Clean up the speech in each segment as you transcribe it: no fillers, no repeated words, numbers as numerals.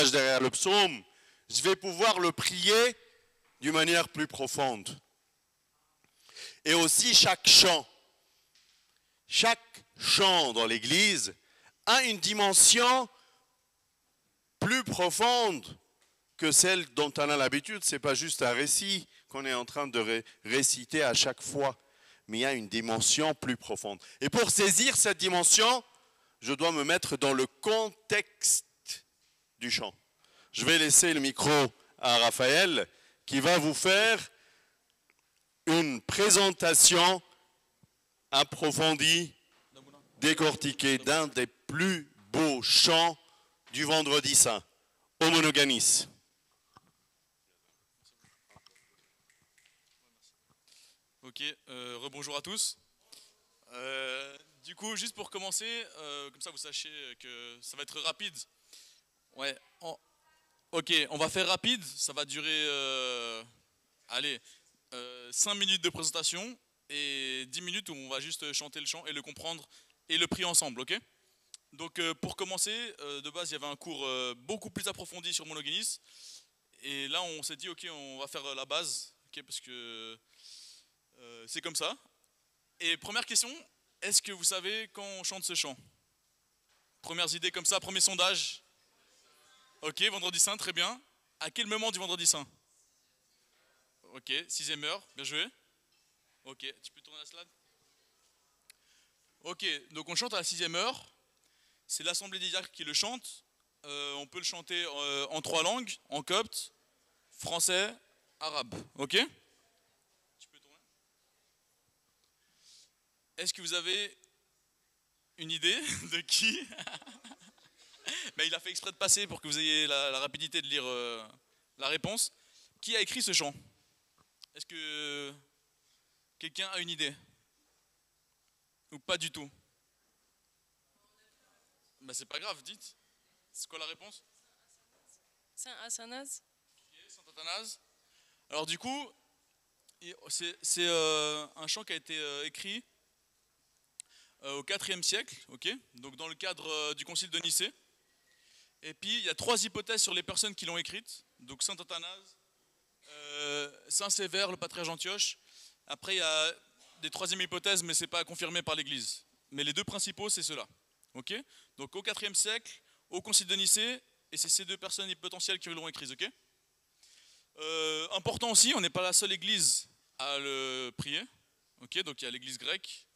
cache derrière le psaume, je vais pouvoir le prier d'une manière plus profonde. Et aussi chaque chant dans l'Église a une dimension plus profonde que celle dont on a l'habitude. Ce n'est pas juste un récit qu'on est en train de réciter à chaque fois, mais il y a une dimension plus profonde. Et pour saisir cette dimension, je dois me mettre dans le contexte du chant. Je vais laisser le micro à Raphaël qui va vous faire une présentation approfondie, décortiquée d'un des plus beaux chants du Vendredi Saint, Ô Monoganis. Ok, rebonjour à tous. Du coup, juste pour commencer, comme ça vous sachez que ça va être rapide. Ouais, ok, on va faire rapide, ça va durer 5 minutes de présentation et 10 minutes où on va juste chanter le chant et le comprendre et le prier ensemble, ok? Donc pour commencer, de base il y avait un cours beaucoup plus approfondi sur Monogenis et là on s'est dit ok, on va faire la base, ok, parce que c'est comme ça. Et première question, est-ce que vous savez quand on chante ce chant? Premières idées comme ça, premier sondage. Ok, Vendredi Saint, très bien. À quel moment du Vendredi Saint? Ok, 6e heure, bien joué. Ok, tu peux tourner la slide? Ok, donc on chante à la 6e heure. C'est l'Assemblée des diacres qui le chante. On peut le chanter en 3 langues, en copte, français, arabe. Ok? Tu peux tourner? Est-ce que vous avez une idée de qui? Mais il a fait exprès de passer pour que vous ayez la rapidité de lire la réponse. Qui a écrit ce chant? Est-ce que quelqu'un a une idée? Ou pas du tout? Ben c'est pas grave, dites. C'est quoi la réponse? Saint Athanase. Ok, Saint Athanase. Alors du coup, c'est un chant qui a été écrit au IVe siècle, ok, donc dans le cadre du concile de Nicée. Et puis il y a 3 hypothèses sur les personnes qui l'ont écrite. Donc Saint Athanase, Saint Sévère, le patriarche Antioche. Après il y a des 3e hypothèses, mais c'est pas confirmé par l'Église. Mais les 2 principaux, c'est ceux-là. Ok, donc au IVe siècle, au concile de Nicée, et c'est ces 2 personnes potentielles qui l'ont écrite. Ok. Important aussi, on n'est pas la seule Église à le prier. Ok, donc il y a l'Église grecque,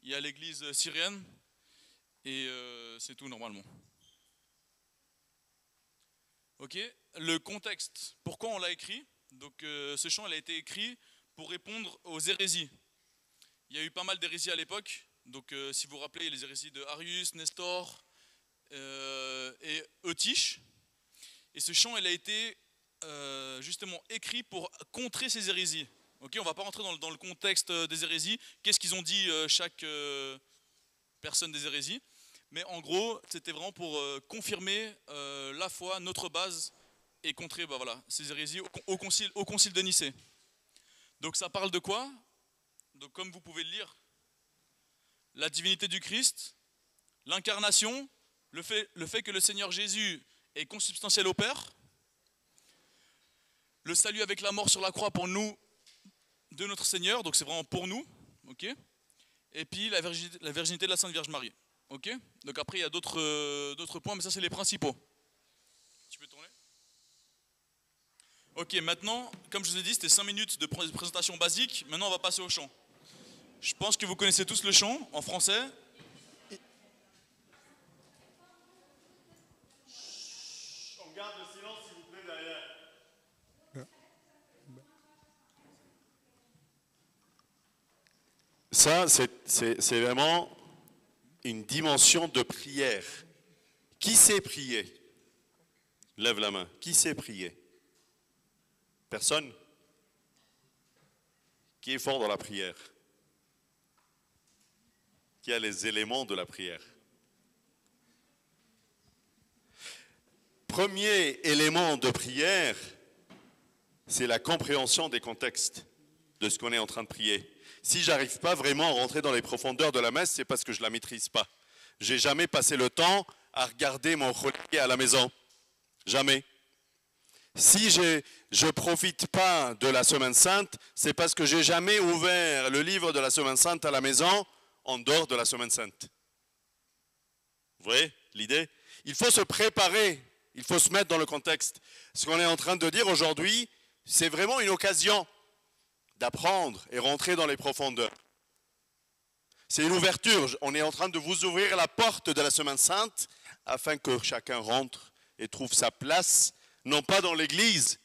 il y a l'Église syrienne, et c'est tout normalement. Ok, le contexte. Pourquoi on l'a écrit? Donc ce chant, il a été écrit pour répondre aux hérésies. Il y a eu pas mal d'hérésies à l'époque. Donc si vous vous rappelez, les hérésies de Arius, Nestor et Eutyche. Et ce chant, il a été justement écrit pour contrer ces hérésies. Ok, on ne va pas rentrer dans le contexte des hérésies. Qu'est-ce qu'ils ont dit chaque personne des hérésies? Mais en gros, c'était vraiment pour confirmer la foi, notre base, et contrer voilà, ces hérésies au concile de Nicée. Donc ça parle de quoi? Donc comme vous pouvez le lire, la divinité du Christ, l'incarnation, le fait que le Seigneur Jésus est consubstantiel au Père, le salut avec la mort sur la croix pour nous, de notre Seigneur, donc c'est vraiment pour nous, ok, et puis la virginité de la Sainte Vierge Marie. Ok, donc après il y a d'autres points, mais ça c'est les principaux. Tu peux tourner? Ok, maintenant, comme je vous ai dit, c'était 5 minutes de présentation basique. Maintenant on va passer au chant. Je pense que vous connaissez tous le chant en français. On garde le silence s'il vous plaît derrière. Ça, c'est vraiment une dimension de prière. Qui sait prier? Lève la main. Qui sait prier? Personne? Qui est fort dans la prière? Qui a les éléments de la prière? Premier élément de prière, c'est la compréhension des contextes de ce qu'on est en train de prier. Si j'arrive pas vraiment à rentrer dans les profondeurs de la messe, c'est parce que je la maîtrise pas. J'ai jamais passé le temps à regarder mon reliquat à la maison. Jamais. Si je ne profite pas de la Semaine Sainte, c'est parce que j'ai jamais ouvert le livre de la Semaine Sainte à la maison en dehors de la Semaine Sainte. Vous voyez l'idée? Il faut se préparer, il faut se mettre dans le contexte. Ce qu'on est en train de dire aujourd'hui, c'est vraiment une occasion d'apprendre et rentrer dans les profondeurs. C'est une ouverture. On est en train de vous ouvrir la porte de la Semaine Sainte afin que chacun rentre et trouve sa place, non pas dans l'église,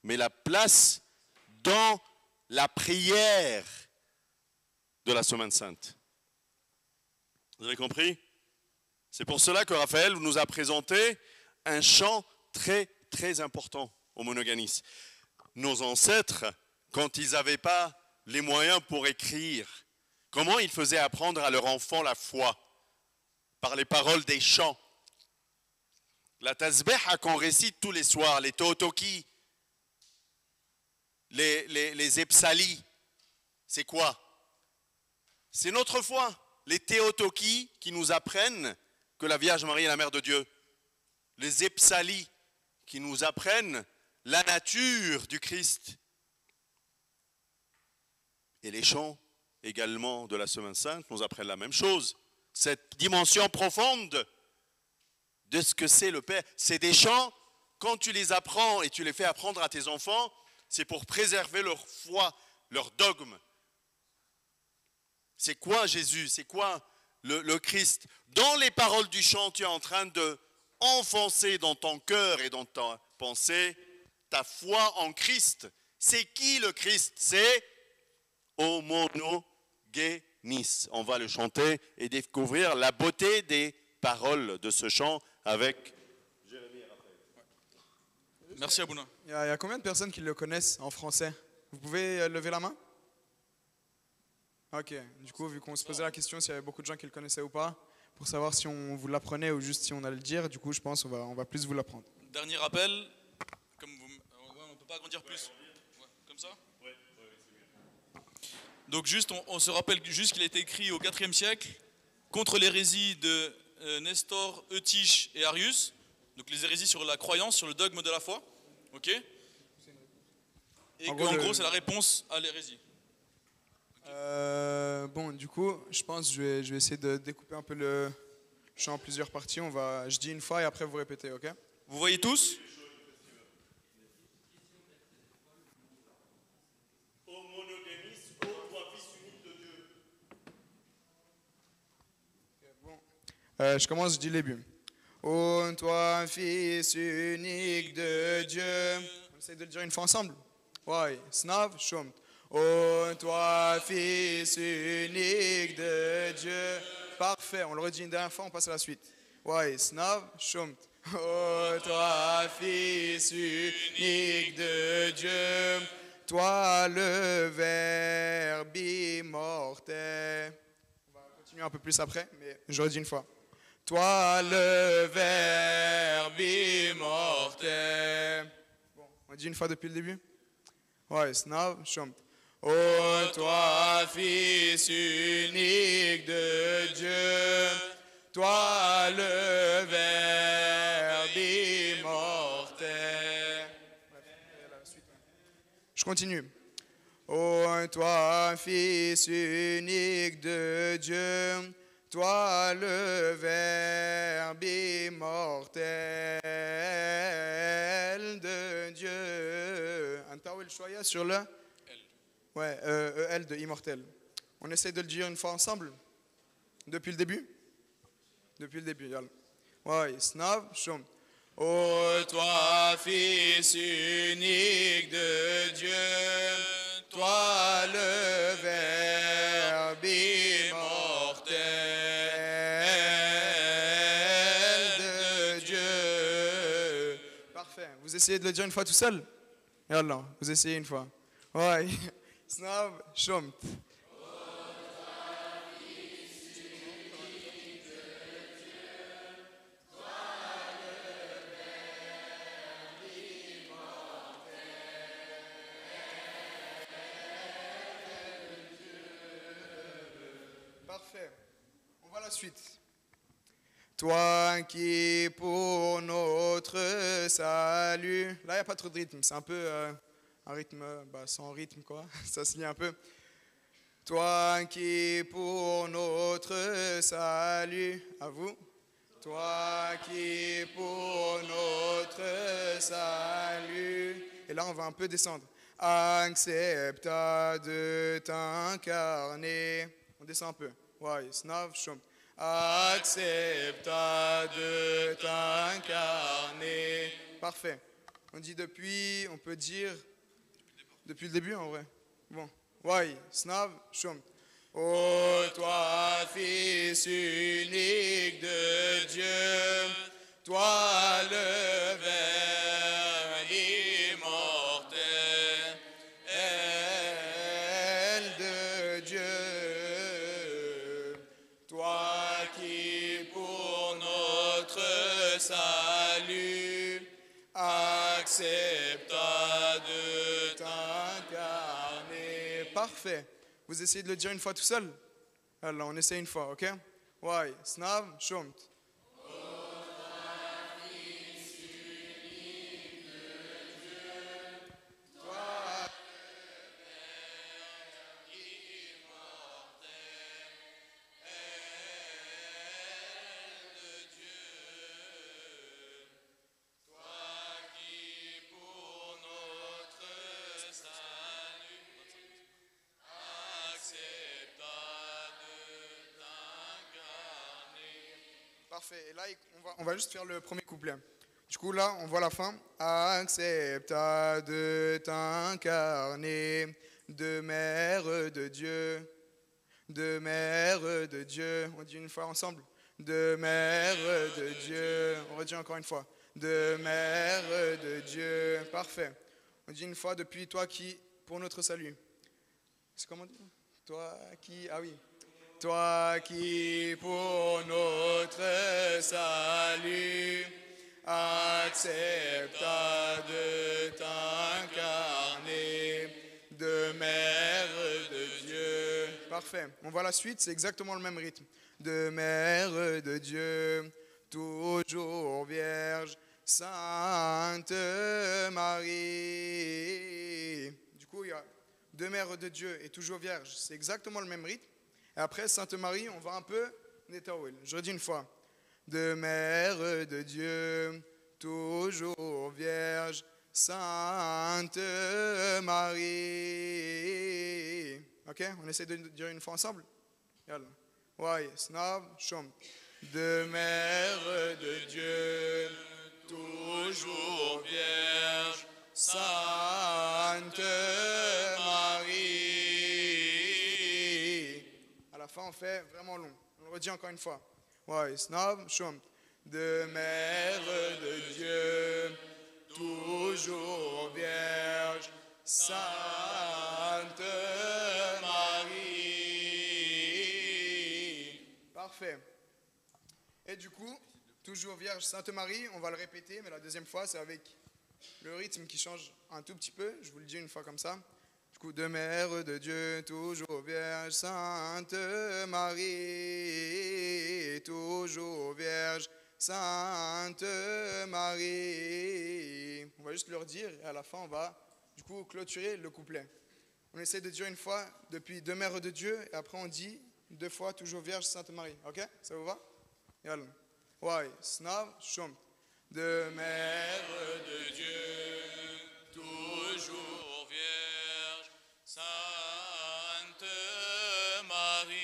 mais la place dans la prière de la Semaine Sainte. Vous avez compris? C'est pour cela que Raphaël nous a présenté un chant très, très important au monoganisme. Nos ancêtres, quand ils n'avaient pas les moyens pour écrire, comment ils faisaient apprendre à leur enfant la foi? Par les paroles des chants. La tasbeha qu'on récite tous les soirs, les totoki, les epsali, c'est quoi? C'est notre foi. Les théotoki qui nous apprennent que la Vierge Marie est la Mère de Dieu. Les epsali qui nous apprennent la nature du Christ. Et les chants également de la Semaine Sainte nous apprennent la même chose. Cette dimension profonde de ce que c'est le Père. C'est des chants, quand tu les apprends et tu les fais apprendre à tes enfants, c'est pour préserver leur foi, leur dogme. C'est quoi Jésus? C'est quoi le Christ? Dans les paroles du chant, tu es en train de enfoncer dans ton cœur et dans ta pensée ta foi en Christ. C'est qui le Christ? C'est homonogenis. On va le chanter et découvrir la beauté des paroles de ce chant avec Jérémie et Raphaël. Merci Abouna. Il y a combien de personnes qui le connaissent en français? Vous pouvez lever la main? Ok, du coup, vu qu'on se posait la question s'il y avait beaucoup de gens qui le connaissaient ou pas, pour savoir si on vous l'apprenait ou juste si on allait le dire, du coup, je pense qu'on va plus vous l'apprendre. Dernier rappel, comme vous, on ne peut pas agrandir plus. Ouais, comme ça? Ouais, c'est mieux. Donc juste, on se rappelle juste qu'il a été écrit au IVe siècle contre l'hérésie de Nestor, Eutyche et Arius. Donc les hérésies sur la croyance, sur le dogme de la foi. Ok? Et en gros, c'est la réponse à l'hérésie. Bon, du coup, je pense que je vais essayer de découper un peu le chant en plusieurs parties. Je dis une fois et après vous répétez, ok? Vous voyez tous? Je commence, je dis le début. Ô toi, Fils unique de Dieu. On essaie de le dire une fois ensemble. Ouais, snav, shumt. Ô toi, Fils unique de Dieu. Parfait, on le redit une dernière fois, on passe à la suite. Ouais, snav, shumt. Ô toi, Fils unique de Dieu. Toi, le Verbe immortel. On va continuer un peu plus après, mais je redis une fois. Toi, le Verbe immortel. Bon, on dit une fois depuis le début? Ouais, snav, shumt. Ô toi, Fils unique de Dieu, toi le Verbe immortel. Je continue. Ô toi, Fils unique de Dieu, toi le Verbe immortel de Dieu. Un tawel choya sur le? Ouais, L de immortel. On essaie de le dire une fois ensemble? Depuis le début? Depuis le début, yalla. Ouais, snav, shum. Ô toi, Fils unique de Dieu, toi le Verbe immortel de Dieu. Parfait. Vous essayez de le dire une fois tout seul? Yalla, vous essayez une fois. Ouais. Snav, shumt. Parfait. On va à la suite. toi qui pour notre salut. Là, il n'y a pas trop de rythme, c'est un peu un rythme sans rythme, quoi. Ça se lit un peu. Toi qui pour notre salut, à vous. Toi qui pour notre salut. Et là, on va un peu descendre. Accepta de t'incarner. On descend un peu. Ouais, snav, chum. Accepta de t'incarner. Parfait. On dit depuis, on peut dire depuis le début en vrai. Bon. Ouais, snav, chum. Ô toi, Fils unique de Dieu, toi le Verbe immortel de Dieu, toi qui pour notre salut accepta de t'incarner. Parfait. Vous essayez de le dire une fois tout seul? Alors, on essaie une fois, ok? Ouais, snav, shumt. Parfait. Et là, on va juste faire le premier couplet. Du coup, là, on voit la fin. Accepta de t'incarner, de mère de Dieu, de mère de Dieu. On dit une fois ensemble. De mère de Dieu. On redit encore une fois. De mère de Dieu. Parfait. On dit une fois depuis toi qui, pour notre salut. C'est comment dire? Toi qui, ah oui. Toi qui pour notre salut accepta de t'incarner, de mère de Dieu. Parfait. On voit la suite, c'est exactement le même rythme. De mère de Dieu, toujours vierge, Sainte Marie. Du coup, il y a de mère de Dieu et toujours vierge. C'est exactement le même rythme. Et après, Sainte Marie, on va un peu netawil. Je redis une fois. De mère de Dieu, toujours vierge, Sainte Marie. Ok? On essaie de dire une fois ensemble? Yalla. Ouais, snav, chom. De mère de Dieu, toujours vierge, Sainte Marie. À la fin, on fait vraiment long. On le redit encore une fois. Ouais, snav, chom. De mère de Dieu, toujours vierge, Sainte Marie. Parfait. Et du coup, toujours vierge, Sainte Marie, on va le répéter, mais la deuxième fois, c'est avec le rythme qui change un tout petit peu. Je vous le dis une fois comme ça. Du coup, de mère de Dieu, toujours vierge, Sainte Marie, toujours vierge, Sainte Marie. On va juste leur dire et à la fin, on va du coup clôturer le couplet. On essaie de dire une fois depuis de mère de Dieu et après on dit deux fois toujours vierge, Sainte Marie. Ok? Ça vous va? Yalla. Ouais, snav, chom. De mère de Dieu, toujours vierge, Sainte Marie,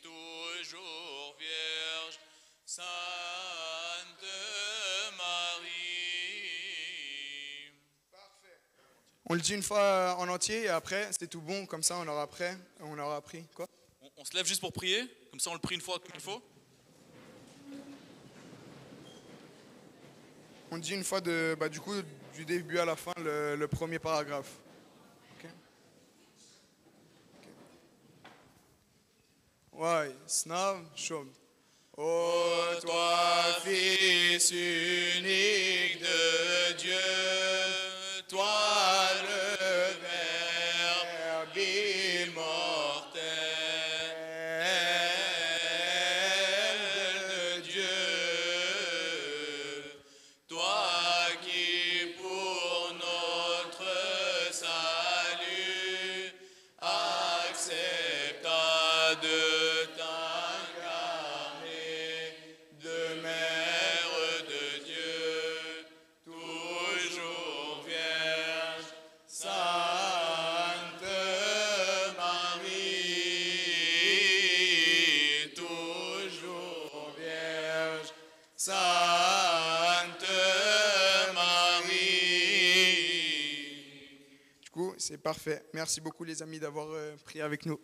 toujours vierge, Sainte Marie. Parfait. On le dit une fois en entier et après c'est tout bon, comme ça on aura appris. Quoi? On se lève juste pour prier, comme ça on le prie une fois comme il faut. On dit une fois du coup du début à la fin le premier paragraphe. Ok. Ouais, snav, chom. Ô toi, Fils unique de Dieu, toi le Verbe immortel c'est parfait. Merci beaucoup les amis d'avoir prié avec nous.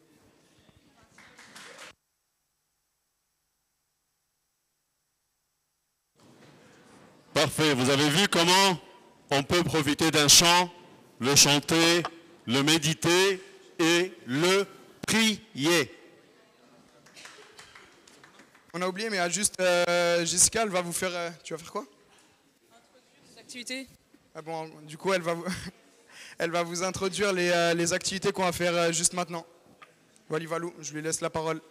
Parfait, vous avez vu comment on peut profiter d'un chant, le chanter, le méditer et le prier. On a oublié, mais il y a juste Jessica, elle va vous faire... tu vas faire quoi? Des activités. Ah bon, du coup, elle va vous, elle va vous introduire les activités qu'on va faire juste maintenant. Voilà, Valou, je lui laisse la parole.